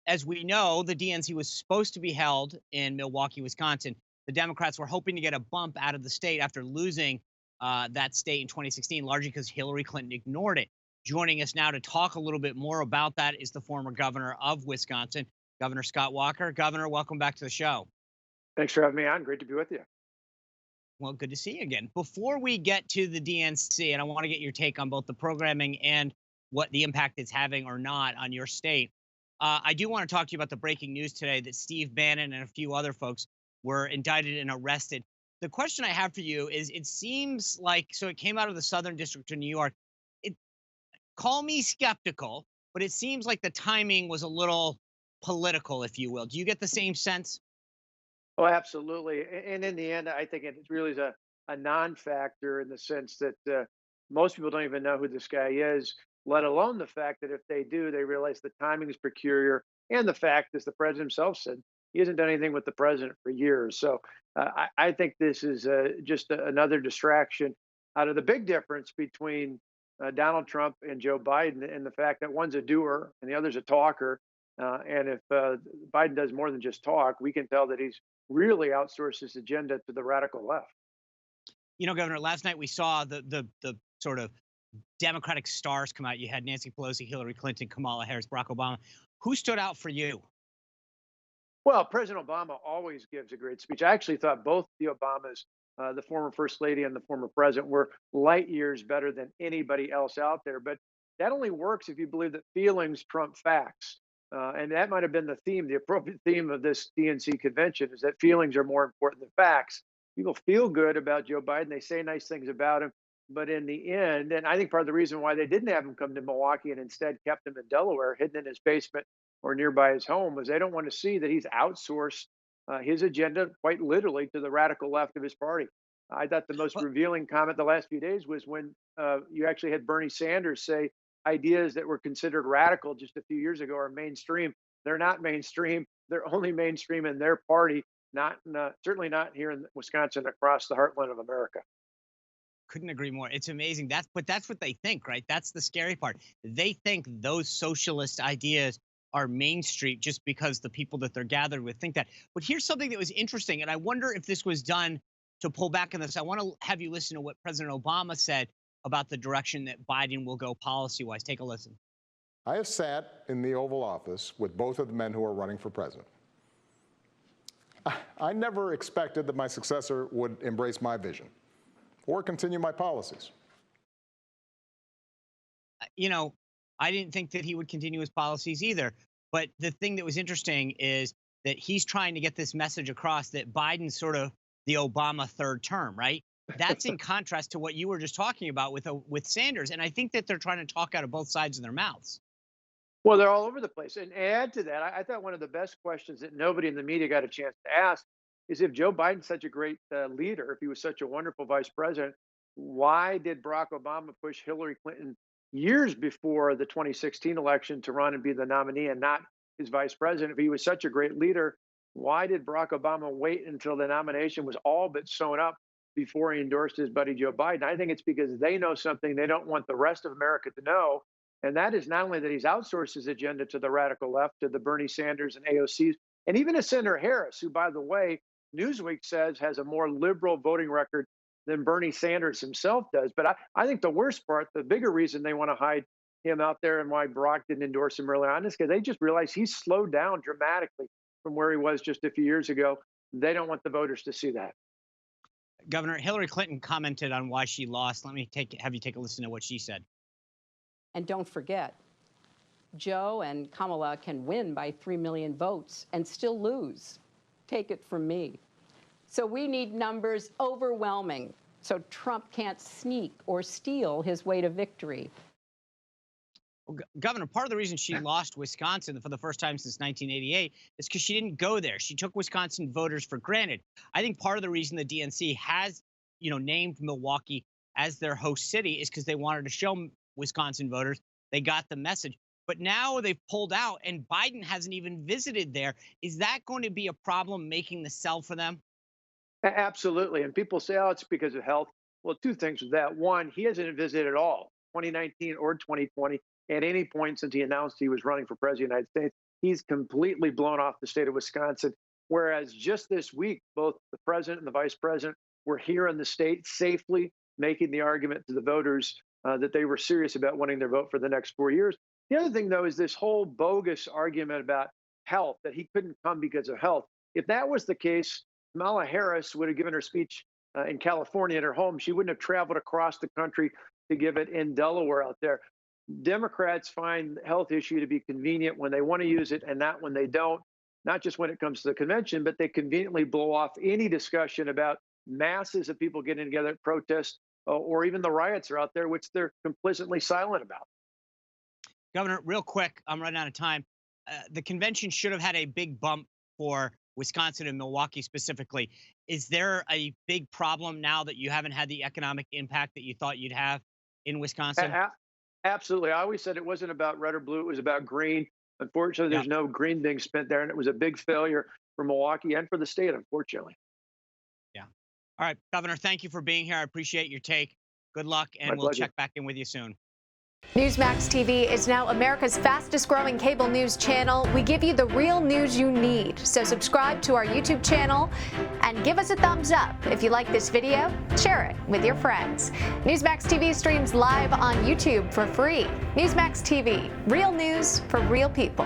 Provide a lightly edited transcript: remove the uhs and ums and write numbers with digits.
as we know, the DNC was supposed to be held in Milwaukee, Wisconsin. The Democrats were hoping to get a bump out of the state after losing that state in 2016, largely because Hillary Clinton ignored it. Joining us now to talk a little bit more about that is the former governor of Wisconsin, Governor Scott Walker. Governor, welcome back to the show. Thanks for having me on. Great to be with you. Well, good to see you again. Before we get to the DNC, and I want to get your take on both the programming and what the impact it's having or not on your state, I do want to talk to you about the breaking news today that Steve Bannon and a few other folks were indicted and arrested. The question I have for you is, it seems like, so it came out of the Southern District of New York. It, call me skeptical, but it seems like the timing was a little political, if you will. Do you get the same sense? Oh, absolutely. And in the end, I think it really is a non-factor in the sense that most people don't even know who this guy is, let alone the fact that if they do, they realize the timing is peculiar. And the fact, as the president himself said, he hasn't done anything with the president for years. So I think this is just another distraction out of the big difference between Donald Trump and Joe Biden, and the fact that one's a doer and the other's a talker. And if Biden does more than just talk, we can tell that he's really outsourced his agenda to the radical left. You know, Governor, last night we saw the sort of Democratic stars come out. You had Nancy Pelosi, Hillary Clinton, Kamala Harris, Barack Obama. Who stood out for you? Well, President Obama always gives a great speech. I actually thought both the Obamas, the former first lady and the former president, were light years better than anybody else out there. But that only works if you believe that feelings trump facts. And that might have been the theme, the appropriate theme of this DNC convention, is that feelings are more important than facts. People feel good about Joe Biden. They say nice things about him. But in the end, and I think part of the reason why they didn't have him come to Milwaukee and instead kept him in Delaware, hidden in his basement or nearby his home, was they don't want to see that he's outsourced his agenda quite literally to the radical left of his party. I thought the most Well, revealing comment the last few days was when you actually had Bernie Sanders say ideas that were considered radical just a few years ago are mainstream. They're not mainstream. They're only mainstream in their party, not certainly not here in Wisconsin, across the heartland of America. couldn't agree more. It's amazing. That's what they think, right? That's the scary part. They think those socialist ideas are mainstream just because the people that they're gathered with think that. But here's something that was interesting, and I wonder if this was done to pull back on this. I want to have you listen to what President Obama said about the direction that Biden will go policy-wise. Take a listen. I have sat in the Oval Office with both of the men who are running for president. I never expected that my successor would embrace my vision or continue my policies. You know, I didn't think that he would continue his policies either. But the thing that was interesting is that he's trying to get this message across that Biden's sort of the Obama third term, right? That's in contrast to what you were just talking about with Sanders. And I think that they're trying to talk out of both sides of their mouths. Well, they're all over the place. And add to that, I thought one of the best questions that nobody in the media got a chance to ask is, if Joe Biden's such a great leader, if he was such a wonderful vice president, why did Barack Obama push Hillary Clinton years before the 2016 election to run and be the nominee and not his vice president? If he was such a great leader, why did Barack Obama wait until the nomination was all but sewn up before he endorsed his buddy Joe Biden? I think it's because they know something they don't want the rest of America to know. And that is not only that he's outsourced his agenda to the radical left, to the Bernie Sanders and AOCs, and even to Senator Harris, who, by the way, Newsweek says has a more liberal voting record than Bernie Sanders himself does. But I think the worst part, the bigger reason they want to hide him out there and why Barack didn't endorse him early on, is because they just realize he's slowed down dramatically from where he was just a few years ago. They don't want the voters to see that. Governor, Hillary Clinton commented on why she lost. Let me have you take a listen to what she said. And don't forget, Joe and Kamala can win by 3 million votes and still lose. Take it from me. So we need numbers overwhelming so Trump can't sneak or steal his way to victory. Well, Governor, part of the reason she lost Wisconsin for the first time since 1988 is because she didn't go there. She took Wisconsin voters for granted. I think part of the reason the DNC has, named Milwaukee as their host city is because they wanted to show Wisconsin voters they got the message. But now they've pulled out, and Biden hasn't even visited there. Is that going to be a problem making the sell for them? Absolutely. And people say, oh, it's because of health. Well, two things with that. One, he hasn't visited at all, 2019 or 2020, at any point since he announced he was running for president of the United States. He's completely blown off the state of Wisconsin. Whereas just this week, both the president and the vice president were here in the state safely making the argument to the voters that they were serious about wanting their vote for the next 4 years. The other thing, though, is this whole bogus argument about health, that he couldn't come because of health. If that was the case, Kamala Harris would have given her speech in California at her home. She wouldn't have traveled across the country to give it in Delaware out there. Democrats find the health issue to be convenient when they want to use it and not when they don't, not just when it comes to the convention, but they conveniently blow off any discussion about masses of people getting together at protests or even the riots are out there, which they're complicitly silent about. Governor, real quick, I'm running out of time. The convention should have had a big bump for Wisconsin and Milwaukee specifically. Is there a big problem now that you haven't had the economic impact that you thought you'd have in Wisconsin? Absolutely. I always said it wasn't about red or blue. It was about green. Unfortunately, there's no green being spent there, and it was a big failure for Milwaukee and for the state, unfortunately. Yeah. All right, Governor, thank you for being here. I appreciate your take. Good luck, and we'll check back in with you soon. Newsmax TV is now America's fastest growing cable news channel. We give you the real news you need. So subscribe to our YouTube channel and give us a thumbs up. If you like this video, share it with your friends. Newsmax TV streams live on YouTube for free. Newsmax TV, real news for real people.